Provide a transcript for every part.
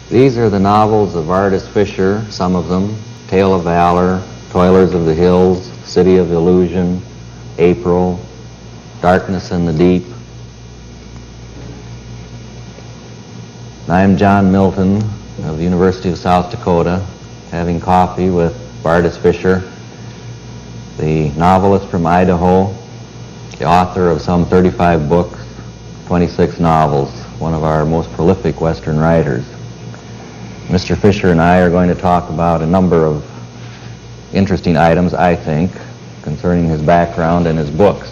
These are the novels of Vardis Fisher, some of them: Tale of Valor, Toilers of the Hills, City of Illusion, April, Darkness in the Deep. I'm John Milton of the University of South Dakota, having coffee with Vardis Fisher, the novelist from Idaho, the author of some 35 books, 26 novels, one of our most prolific Western writers. Mr. Fisher and I are going to talk about a number of interesting items, I think, concerning his background and his books.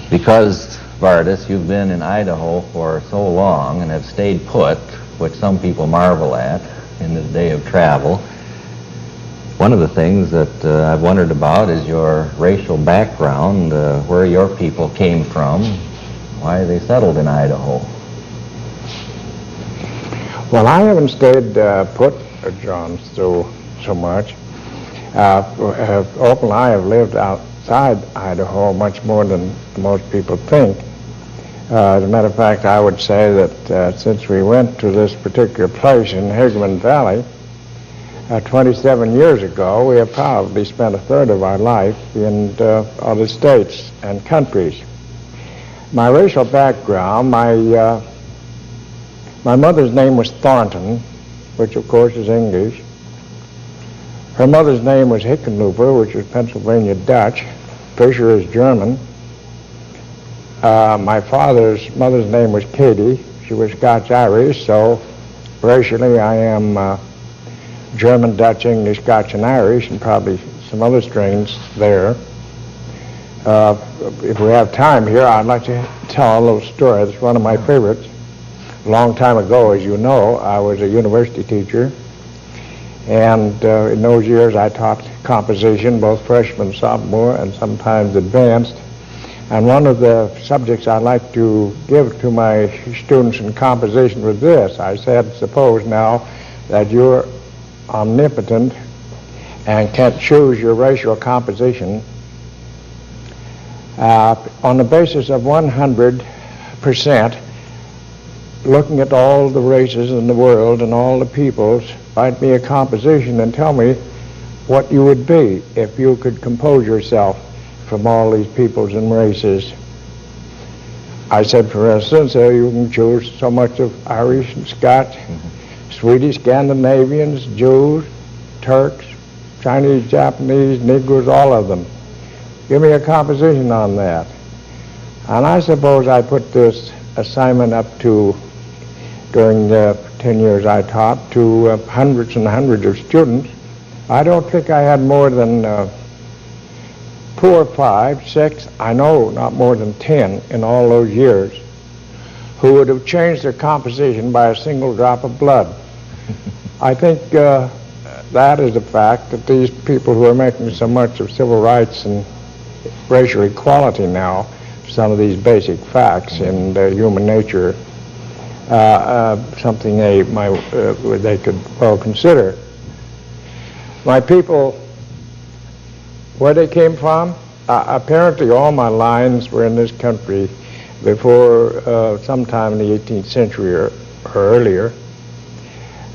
Because, Vardis, you've been in Idaho for so long and have stayed put, which some people marvel at in this day of travel, one of the things that I've wondered about is your racial background, where your people came from, why they settled in Idaho. Well, I haven't stayed put, John, so much. Opal and I have lived outside Idaho much more than most people think. As a matter of fact, I would say that since we went to this particular place in Higman Valley 27 years ago, we have probably spent a third of our life in other states and countries. My racial background, my mother's name was Thornton, which of course is English. Her mother's name was Hickenlooper, which is Pennsylvania Dutch. Fisher is German. My father's mother's name was Katie. She was Scotch-Irish, so racially I am German, Dutch, English, Scotch, and Irish, and probably some other strains there. If we have time here, I'd like to tell a little story. It's one of my favorites. A long time ago, as you know, I was a university teacher, and in those years I taught composition, both freshman, sophomore, and sometimes advanced. And one of the subjects I like to give to my students in composition was this. I said, suppose now that you're omnipotent and can choose your racial composition on the basis of 100%, looking at all the races in the world and all the peoples, write me a composition and tell me what you would be if you could compose yourself from all these peoples and races. I said, for instance, you can choose so much of Irish and Scotch, Swedish, Scandinavians, Jews, Turks, Chinese, Japanese, Negroes, all of them. Give me a composition on that. And I suppose I put this assignment up to, during the 10 years I taught, to hundreds and hundreds of students. I don't think I had more than 4, 5, 6, I know not more than 10 in all those years, who would have changed their composition by a single drop of blood. I think that is a fact that these people who are making so much of civil rights and racial equality now, some of these basic facts in human nature, something they could well consider. My people, where they came from, apparently all my lines were in this country before sometime in the 18th century or earlier.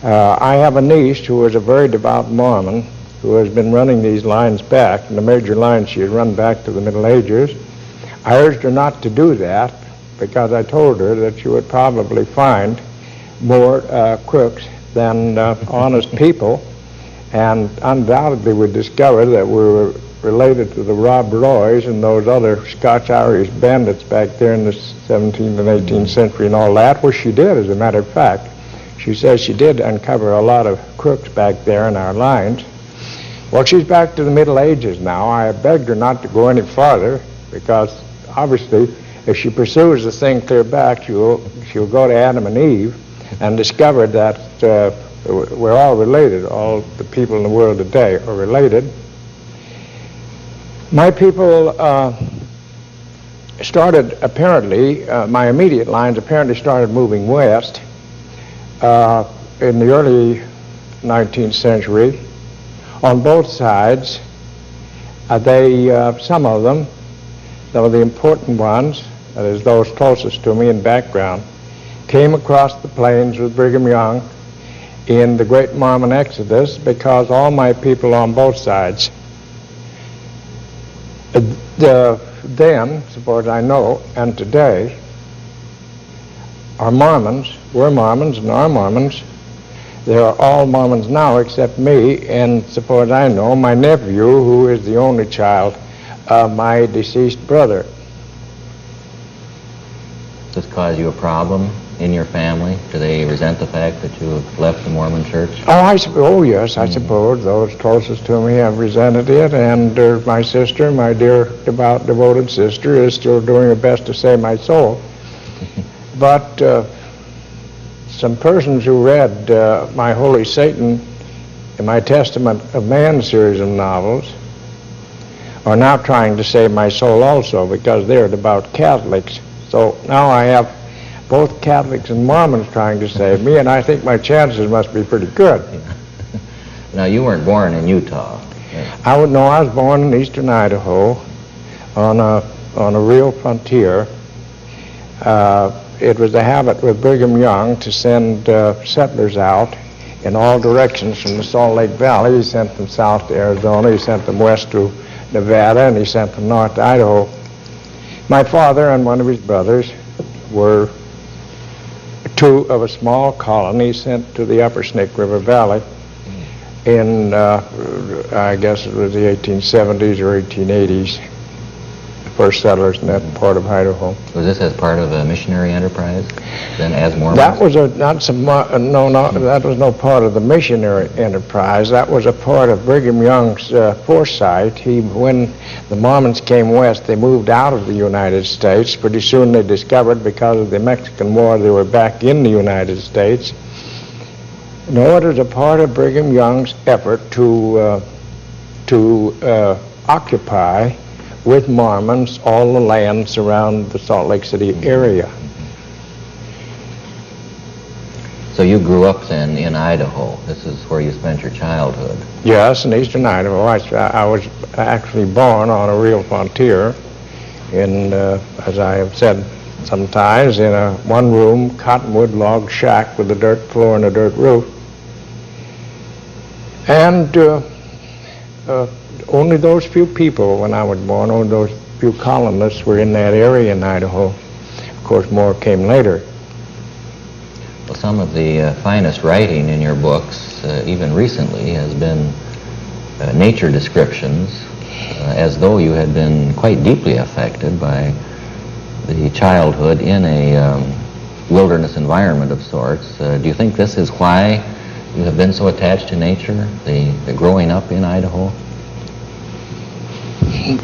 I have a niece who was a very devout Mormon who has been running these lines back, and the major lines she had run back to the Middle Ages. I urged her not to do that because I told her that she would probably find more crooks than honest people, and undoubtedly would discover that we were related to the Rob Roys and those other Scotch-Irish bandits back there in the 17th and 18th century and all that, which she did, as a matter of fact. She says she did uncover a lot of crooks back there in our lines. Well, she's back to the Middle Ages now. I begged her not to go any farther because obviously if she pursues the thing clear back, she'll go to Adam and Eve and discover that we're all related. All the people in the world today are related. My people started apparently, my immediate lines apparently started moving west in the early 19th century. On both sides, some of them, the important ones, that is those closest to me in background, came across the plains with Brigham Young in the Great Mormon Exodus, because all my people on both sides, then, suppose I know, and today, are Mormons, were Mormons, and are Mormons. They are all Mormons now except me, and suppose I know, my nephew, who is the only child of my deceased brother. Does this cause you a problem in your family? Do they resent the fact that you have left the Mormon church? Oh, yes, I suppose those closest to me have resented it, and my sister, my dear, devoted sister, is still doing her best to save my soul. But some persons who read my Holy Satan and my Testament of Man series of novels are now trying to save my soul also, because they're devout Catholics. So now I have both Catholics and Mormons trying to save me, and I think my chances must be pretty good. Now, you weren't born in Utah. I was born in eastern Idaho on a real frontier. It was the habit with Brigham Young to send settlers out in all directions from the Salt Lake Valley. He sent them south to Arizona, he sent them west to Nevada, and he sent them north to Idaho. My father and one of his brothers were two of a small colony sent to the upper Snake River Valley in, I guess it was the 1870s or 1880s. First settlers in that part of Idaho. Was this as part of a missionary enterprise, then as Mormons? That was that was no part of the missionary enterprise. That was a part of Brigham Young's foresight. When the Mormons came west, they moved out of the United States. Pretty soon they discovered, because of the Mexican War, they were back in the United States. No, it was a part of Brigham Young's effort to occupy with Mormons all the lands around the Salt Lake City area. So you grew up then in Idaho. This is where you spent your childhood. Yes, in eastern Idaho. I was actually born on a real frontier in, as I have said sometimes, in a one-room cottonwood log shack with a dirt floor and a dirt roof. And only those few people, when I was born, only those few colonists were in that area in Idaho. Of course, more came later. Well, some of the finest writing in your books, even recently, has been nature descriptions, as though you had been quite deeply affected by the childhood in a wilderness environment of sorts. Do you think this is why you have been so attached to nature, the growing up in Idaho?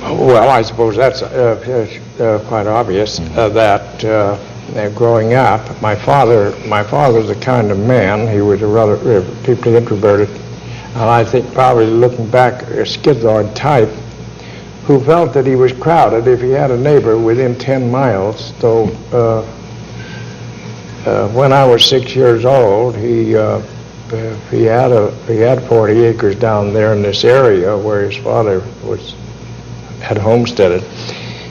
Well, I suppose that's quite obvious that growing up, my father was the kind of man, he was a rather deeply introverted, and I think probably looking back, a schizoid type, who felt that he was crowded if he had a neighbor within 10 miles. So when I was 6 years old, he had 40 acres down there in this area where his father had homesteaded.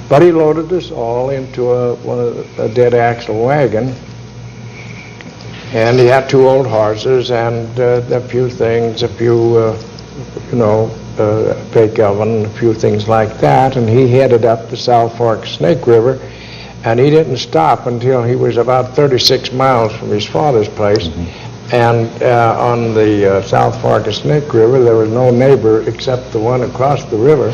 But he loaded us all into a dead axle wagon, and he had 2 old horses and a few things, bake oven, a few things like that, and he headed up the South Fork Snake River, and he didn't stop until he was about 36 miles from his father's place. And on the South Fork of Snake River, there was no neighbor except the one across the river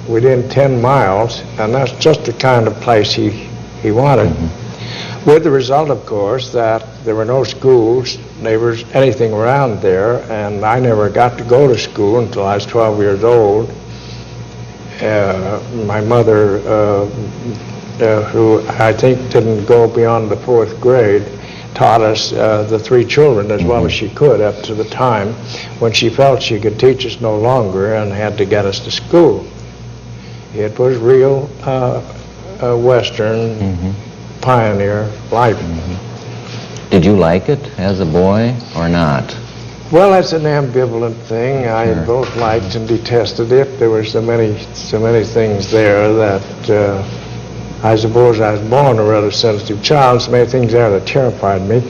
within 10 miles, and that's just the kind of place he wanted. With the result, of course, that there were no schools, neighbors, anything around there, and I never got to go to school until I was 12 years old. My mother, who I think didn't go beyond the 4th grade, taught us the 3 children as well as she could up to the time when she felt she could teach us no longer and had to get us to school. It was real Western pioneer life. Did you like it as a boy or not? Well, that's an ambivalent thing. I both liked and detested it. There were so many things there that I suppose I was born a rather sensitive child, so many things there that terrified me.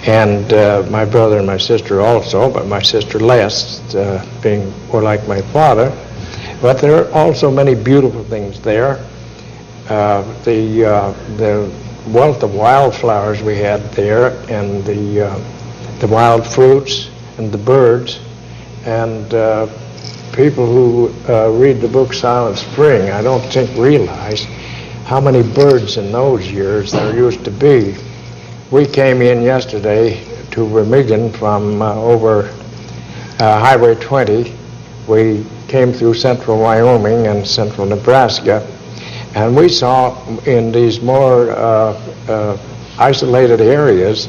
And my brother and my sister also, but my sister less, being more like my father. But there are also many beautiful things there. The wealth of wildflowers we had there, and the wild fruits and the birds, and people who read the book Silent Spring, I don't think realize how many birds in those years there used to be. We came in yesterday to Vermillion from over Highway 20. We came through central Wyoming and central Nebraska, and we saw in these more isolated areas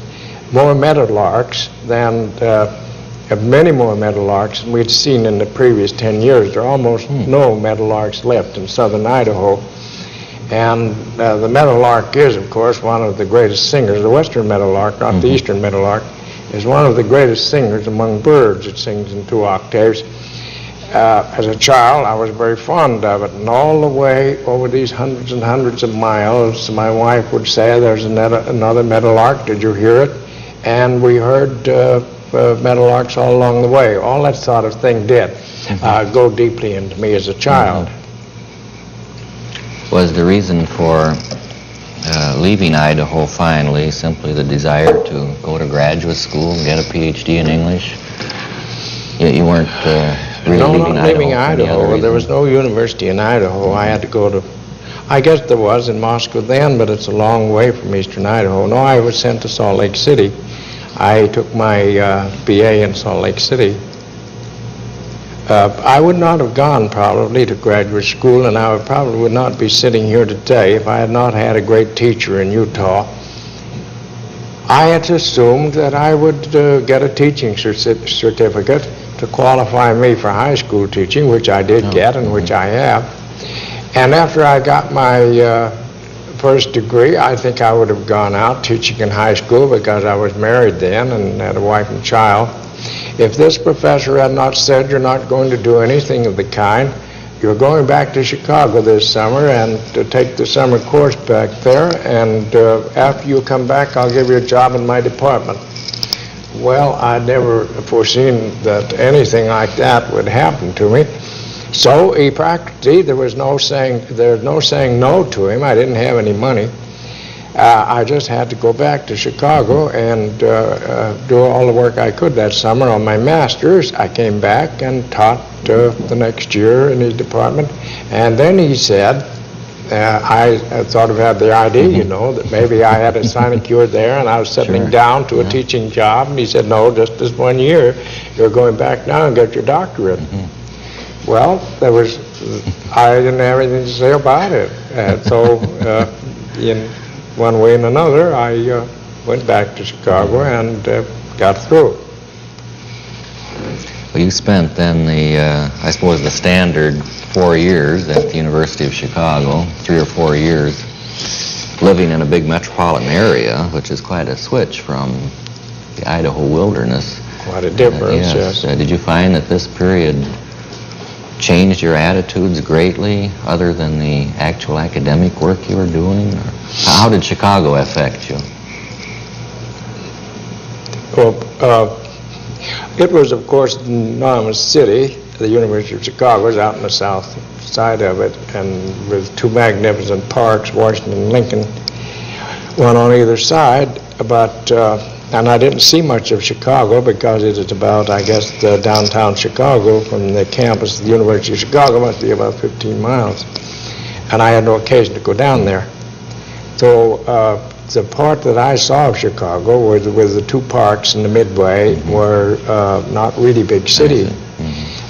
more meadowlarks than many more meadowlarks than we'd seen in the previous 10 years. There are almost no meadowlarks left in southern Idaho. And the meadowlark is, of course, one of the greatest singers. The western meadowlark, not the eastern meadowlark, is one of the greatest singers among birds. It sings in 2 octaves. As a child, I was very fond of it, and all the way over these hundreds and hundreds of miles, my wife would say, "There's another meadowlark, did you hear it?" And we heard meadowlarks all along the way. All that sort of thing did go deeply into me as a child. Was the reason for leaving Idaho finally simply the desire to go to graduate school and get a PhD in English? You weren't really leaving Idaho? No, not leaving Idaho. There was no university in Idaho. I had to go to, I guess there was in Moscow then, but it's a long way from eastern Idaho. No, I was sent to Salt Lake City. I took my BA in Salt Lake City. I would not have gone probably to graduate school, and I probably would not be sitting here today if I had not had a great teacher in Utah. I had assumed that I would get a teaching certificate to qualify me for high school teaching, which I did get and which I have. And after I got my first degree, I think I would have gone out teaching in high school because I was married then and had a wife and child. If this professor had not said, "You're not going to do anything of the kind, you're going back to Chicago this summer and to take the summer course back there, and after you come back, I'll give you a job in my department." Well, I'd never foreseen that anything like that would happen to me. So he practically, there's no saying no to him. I didn't have any money. I just had to go back to Chicago and do all the work I could that summer on my master's. I came back and taught the next year in his department. And then he said, I thought of had the idea, you know, that maybe I had a sinecure there and I was settling down to a teaching job. And he said, "No, just this 1 year. You're going back now and get your doctorate." Well, I didn't have anything to say about it. So in one way and another, I went back to Chicago and got through. Well, you spent then I suppose the standard 4 years at the University of Chicago, 3 or 4 years, living in a big metropolitan area, which is quite a switch from the Idaho wilderness. Quite a difference, yes. Did you find that this period changed your attitudes greatly, other than the actual academic work you were doing? Or how did Chicago affect you? Well, it was, of course, an enormous city. The University of Chicago is out on the south side of it, and with 2 magnificent parks, Washington and Lincoln, one on either side. But and I didn't see much of Chicago because it is about, I guess, downtown Chicago from the campus of the University of Chicago must be about 15 miles. And I had no occasion to go down there. So the part that I saw of Chicago with the 2 parks in the Midway were not really big cities.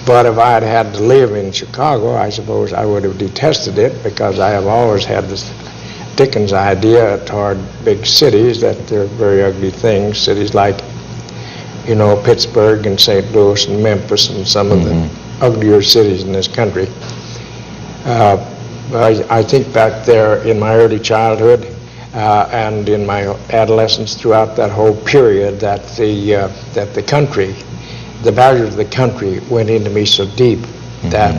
But if I had had to live in Chicago, I suppose I would have detested it, because I have always had this Dickens idea toward big cities that they're very ugly things. Cities like, you know, Pittsburgh and St. Louis and Memphis and some of the uglier cities in this country. I think back there in my early childhood and in my adolescence, throughout that whole period, that the country, the values of the country went into me so deep that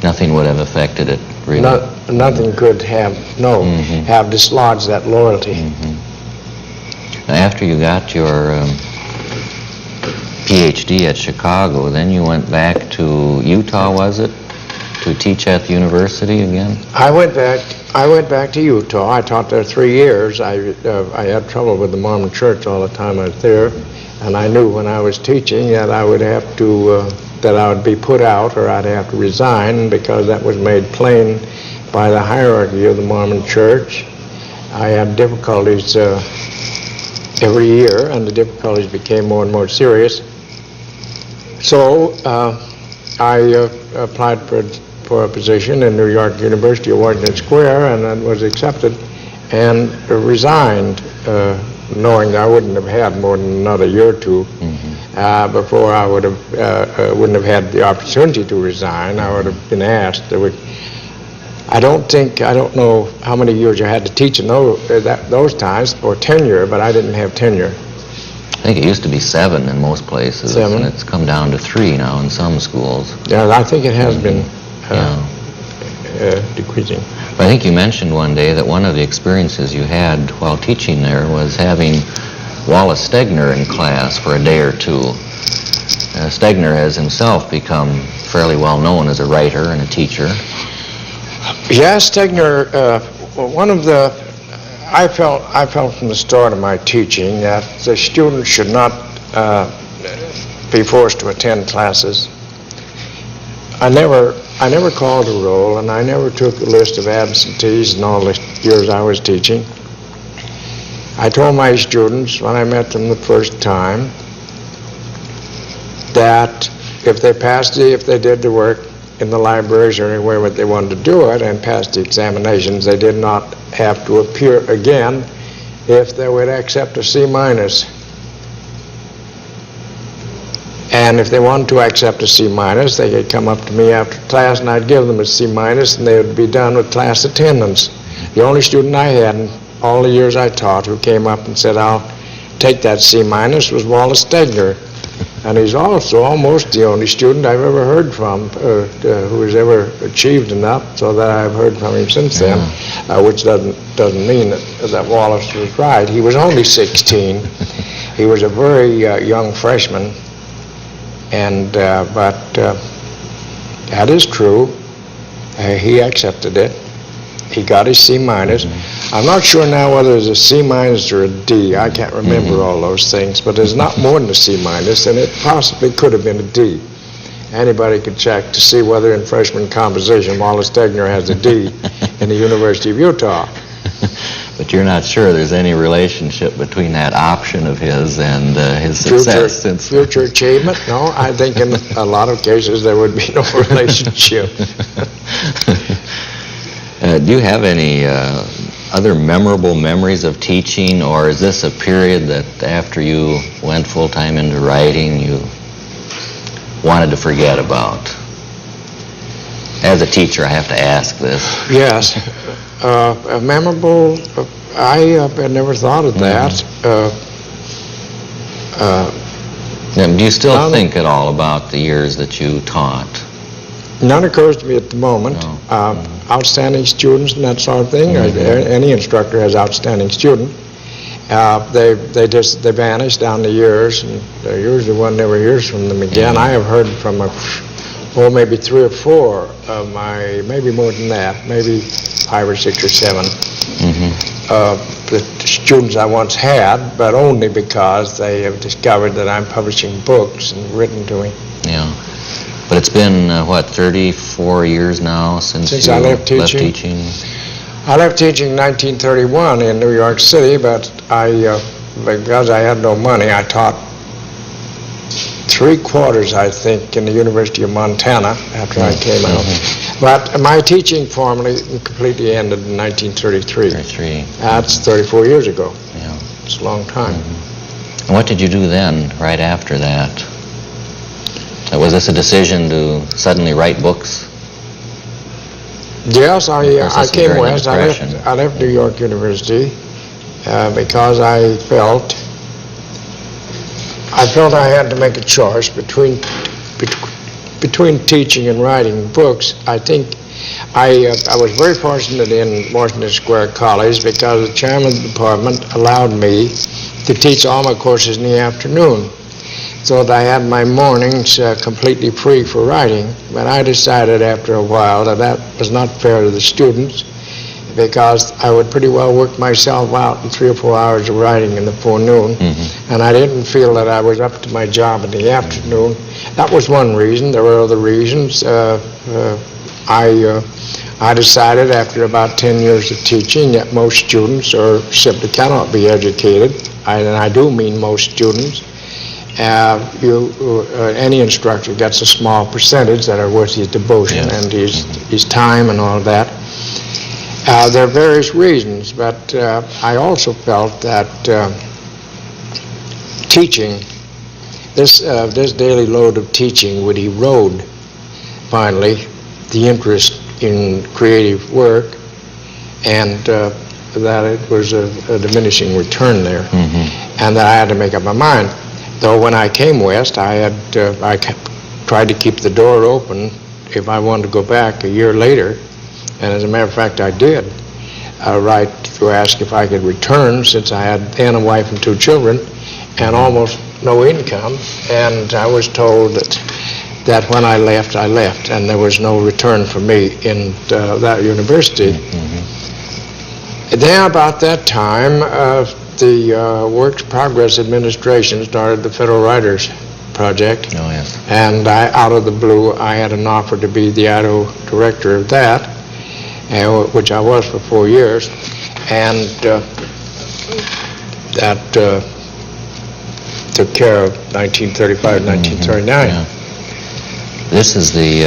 nothing would have affected it really. Nothing could have dislodged that loyalty. Now, after you got your PhD at Chicago, then you went back to Utah, was it, to teach at the university again? I went back to Utah. I taught there 3 years. I had trouble with the Mormon Church all the time I was there, and I knew when I was teaching that I would have to that I would be put out or I'd have to resign, because that was made plain by the hierarchy of the Mormon Church. I had difficulties every year, and the difficulties became more and more serious. So I applied for a position in New York University of Washington Square, and then was accepted and resigned, knowing that I wouldn't have had more than another year or two before I wouldn't have had the opportunity to resign. I would have been asked. I don't know how many years I had to teach in those times for tenure, but I didn't have tenure. I think it used to be 7 in most places, 7. and it's come down to 3 now in some schools. Yeah, I think it has been decreasing. But I think you mentioned one day that one of the experiences you had while teaching there was having Wallace Stegner in class for a day or two. Stegner has himself become fairly well known as a writer and a teacher. Yes, Stegner, I felt from the start of my teaching that the students should not be forced to attend classes. I never called a roll, and I never took a list of absentees in all the years I was teaching. I told my students when I met them the first time that if they did the work in the libraries or anywhere they wanted to do it and passed the examinations, they did not have to appear again if they would accept a C-. And if they wanted to accept a C-, they could come up to me after class and I'd give them a C-, and they would be done with class attendance. The only student I had in all the years I taught who came up and said, "I'll take that C- was Wallace Stegner." And he's also almost the only student I've ever heard from who has ever achieved enough, so that I've heard from him since then, which doesn't mean that Wallace was right. He was only 16. He was a very young freshman, and but that is true. He accepted it. He got his C-. I'm not sure now whether it's a C- or a D. I can't remember all those things, but it's not more than a C-, and it possibly could have been a D. Anybody could check to see whether in freshman composition Wallace Stegner has a D in the University of Utah. But you're not sure there's any relationship between that option of his and his success? Future achievement? No, I think in a lot of cases there would be no relationship. Do you have any other memorable memories of teaching, or is this a period that after you went full-time into writing you wanted to forget about? As a teacher, I have to ask this. Yes. Memorable, I had never thought of that. Do you still think at all about the years that you taught? None occurs to me at the moment. No. Outstanding students and that sort of thing. Any instructor has outstanding students. They vanish down the years, and usually one never hears from them again. I have heard from maybe 3 or 4 of my, maybe more than that, maybe 5 or 6 or 7 the students I once had, but only because they have discovered that I'm publishing books and written to me. Yeah. But it's been, 34 years now since you I left teaching? I left teaching in 1931 in New York City, but because I had no money, I taught 3 quarters, I think, in the University of Montana after I came out. But my teaching formally completely ended in 1933. 33. That's 34 years ago. Yeah. It's a long time. And what did you do then, right after that? Was this a decision to suddenly write books? Yes, I came west. I left New York University because I felt I had to make a choice between teaching and writing books. I think I was very fortunate in Washington Square College because the chairman of the department allowed me to teach all my courses in the afternoon, so that I had my mornings completely free for writing. But I decided after a while that that was not fair to the students, because I would pretty well work myself out in 3 or 4 hours of writing in the forenoon, and I didn't feel that I was up to my job in the afternoon. That was one reason. There were other reasons. I decided after about 10 years of teaching that most students simply cannot be educated, and I do mean most students. Any instructor gets a small percentage that are worth his devotion and his time and all that. There are various reasons, but I also felt that teaching, this daily load of teaching would erode, finally, the interest in creative work, and that it was a diminishing return there, and that I had to make up my mind. Though when I came west, I tried to keep the door open if I wanted to go back a year later. And as a matter of fact, I did write to ask if I could return, since I had then a wife and 2 children and almost no income. And I was told that when I left, and there was no return for me in that university. Then about that time, the Works Progress Administration started the Federal Writers Project. Oh, yes. And out of the blue, I had an offer to be the Idaho director of that, which I was for 4 years, and that took care of 1935 and 1939. Yeah. This is the,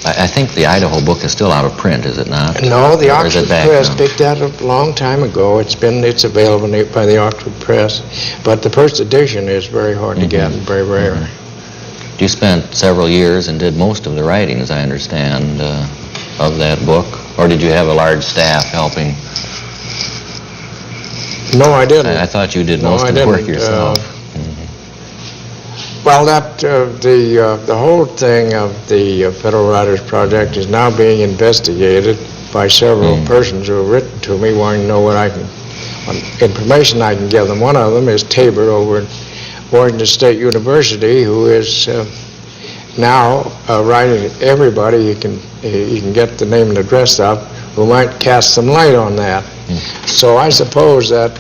I think the Idaho book is still out of print, is it not? No, the Or is it Oxford back Press now? picked that up a long time ago. It's available by the Oxford Press, but the first edition is very hard to get and very rare. You spent several years and did most of the writing, as I understand, of that book, or did you have a large staff helping? No, I didn't. I thought you did No, most I of the work didn't. yourself. Well, the whole thing of the Federal Writers Project is now being investigated by several persons who have written to me wanting to know what information I can give them. One of them is Tabor over at Washington State University, who is now writing everybody you can get the name and address of who might cast some light on that. So I suppose that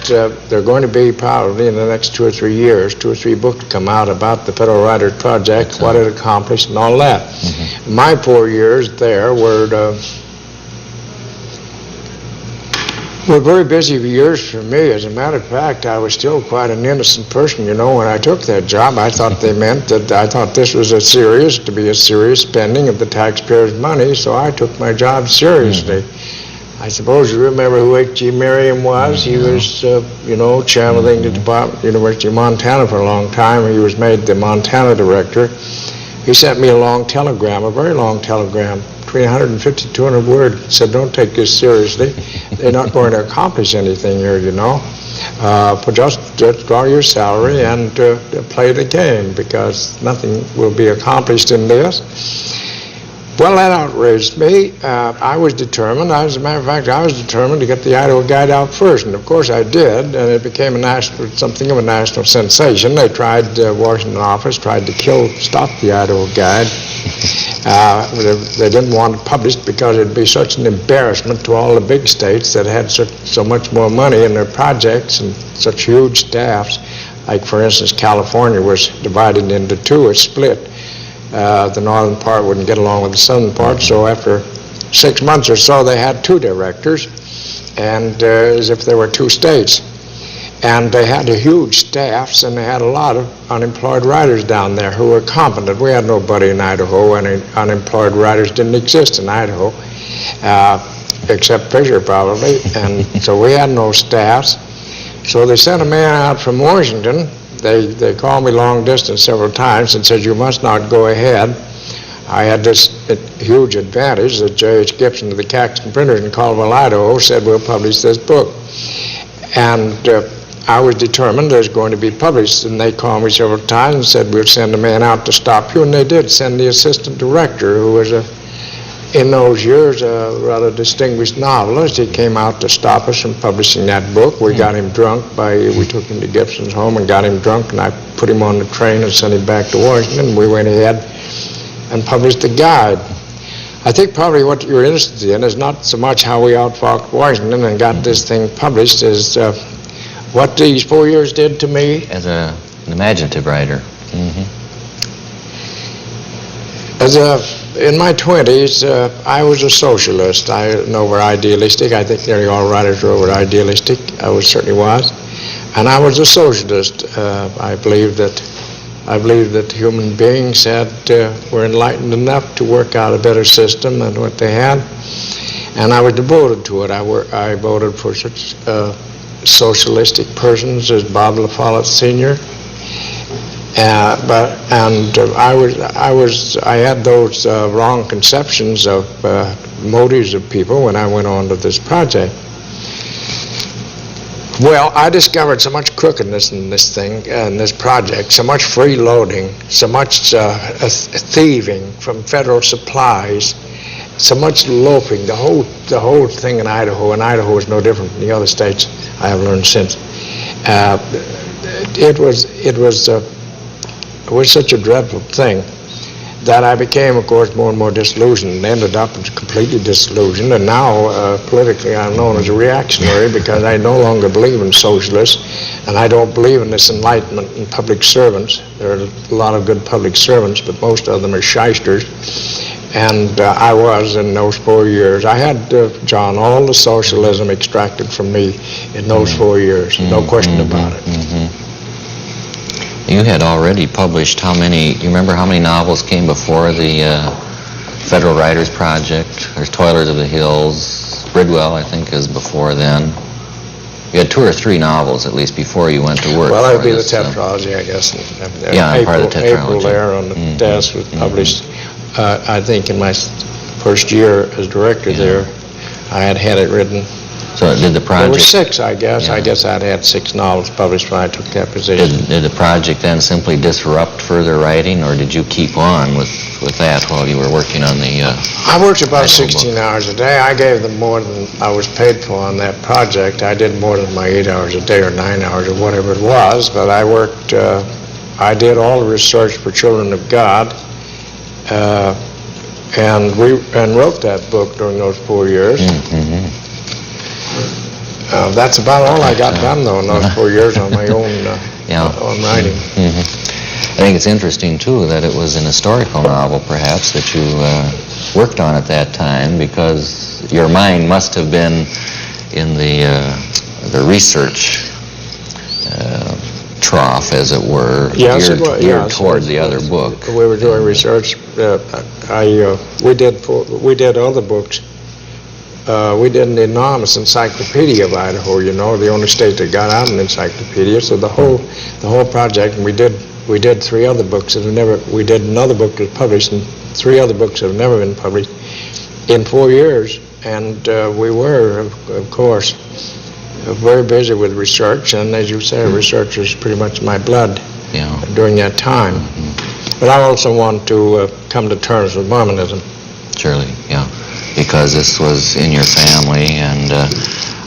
there are going to be probably in the next 2 or 3 years, 2 or 3 books come out about the Federal Writers Project, what it accomplished and all that. My 4 years there were very busy years for me. As a matter of fact, I was still quite an innocent person. You know, when I took that job, I thought they meant that I thought this was a serious spending of the taxpayers' money, so I took my job seriously. I suppose you remember who H.G. Merriam was. He was, chairman of the English Department, University of Montana for a long time. He was made the Montana director. He sent me a long telegram, a very long telegram, between 150 and 200 words. He said, "Don't take this seriously. They're not going to accomplish anything here, you know. Just draw your salary and play the game, because nothing will be accomplished in this." Well, that outraged me. I was determined, as a matter of fact, I was determined to get the Idaho Guide out first, and of course I did, and it became something of a national sensation. They tried, Washington office tried to stop the Idaho Guide. They didn't want it published because it'd be such an embarrassment to all the big states that had so much more money in their projects and such huge staffs. Like, for instance, California was divided into 2, or split. The northern part wouldn't get along with the southern part, so after 6 months or so they had 2 directors, and as if there were 2 states. And they had huge staffs, and they had a lot of unemployed writers down there who were competent. We had nobody in Idaho, and unemployed writers didn't exist in Idaho, except Fisher probably, and so we had no staffs. So they sent a man out from Washington. They called me long distance several times and said, "You must not go ahead." I had this huge advantage that J.H. Gibson of the Caxton Printers in Caldwell, Idaho, said, "We'll publish this book." And I was determined it was going to be published, and they called me several times and said, "We'll send a man out to stop you," and they did send the assistant director, who was in those years, a rather distinguished novelist. He came out to stop us from publishing that book. We got him drunk we took him to Gibson's home and got him drunk, and I put him on the train and sent him back to Washington. We went ahead and published the guide. I think probably what you're interested in is not so much how we outfought Washington and got this thing published as what these 4 years did to me. As an imaginative writer. In my 20s, I was a socialist. I'm over idealistic. I think nearly all writers are over idealistic. I certainly was. And I was a socialist. I believed that human beings were enlightened enough to work out a better system than what they had. And I was devoted to it. I voted for such socialistic persons as Bob La Follette Sr. I had those wrong conceptions of motives of people when I went on to this project. Well, I discovered so much crookedness in this thing, in this project, so much freeloading, so much thieving from federal supplies, so much loafing. The whole thing in Idaho, and Idaho is no different from the other states I have learned since. It was such a dreadful thing that I became, of course, more and more disillusioned, and ended up completely disillusioned. And now, politically, I'm known as a reactionary because I no longer believe in socialists, and I don't believe in this enlightenment in public servants. There are a lot of good public servants, but most of them are shysters. And I was in those 4 years. I had, John, all the socialism extracted from me in those 4 years, no question about it. You had already published how many, you remember how many novels came before the Federal Writers Project? There's Toilers of the Hills, Bridwell, I think, is before then. You had 2 or 3 novels, at least, before you went to work. Well, that would be the tetralogy, I guess. Yeah, part of the tetralogy. April there on the desk was published, I think, in my first year as director there. I had it written. So did the project... There were 6, I guess. Yeah. I guess I'd had 6 novels published when I took that position. Did the project then simply disrupt further writing, or did you keep on with that while you were working on the... I worked about 16 hours a day. I gave them more than I was paid for on that project. I did more than my 8 hours a day or 9 hours or whatever it was, but I worked... I did all the research for Children of God, and wrote that book during those 4 years. That's about all I got done, though, in those 4 years on my own on writing. I think it's interesting, too, that it was an historical novel, perhaps, that you worked on at that time, because your mind must have been in the research trough, as it were, geared toward the other book. We were doing research. We did other books. We did an enormous encyclopedia of Idaho, you know, the only state that got out an encyclopedia. So the whole project, and we did 3 other books that have never. We did another book that was published, and 3 other books that have never been published in 4 years. And we were, of course, very busy with research. And as you say, research is pretty much my blood during that time. But I also want to come to terms with Mormonism. Surely, yeah. Because this was in your family, and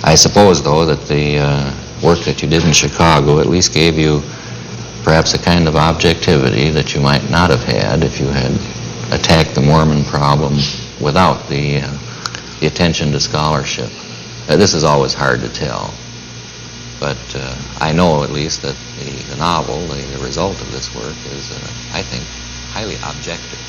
I suppose, though, that the work that you did in Chicago at least gave you perhaps a kind of objectivity that you might not have had if you had attacked the Mormon problem without the attention to scholarship. This is always hard to tell, but I know at least that the novel, the result of this work is, I think, highly objective.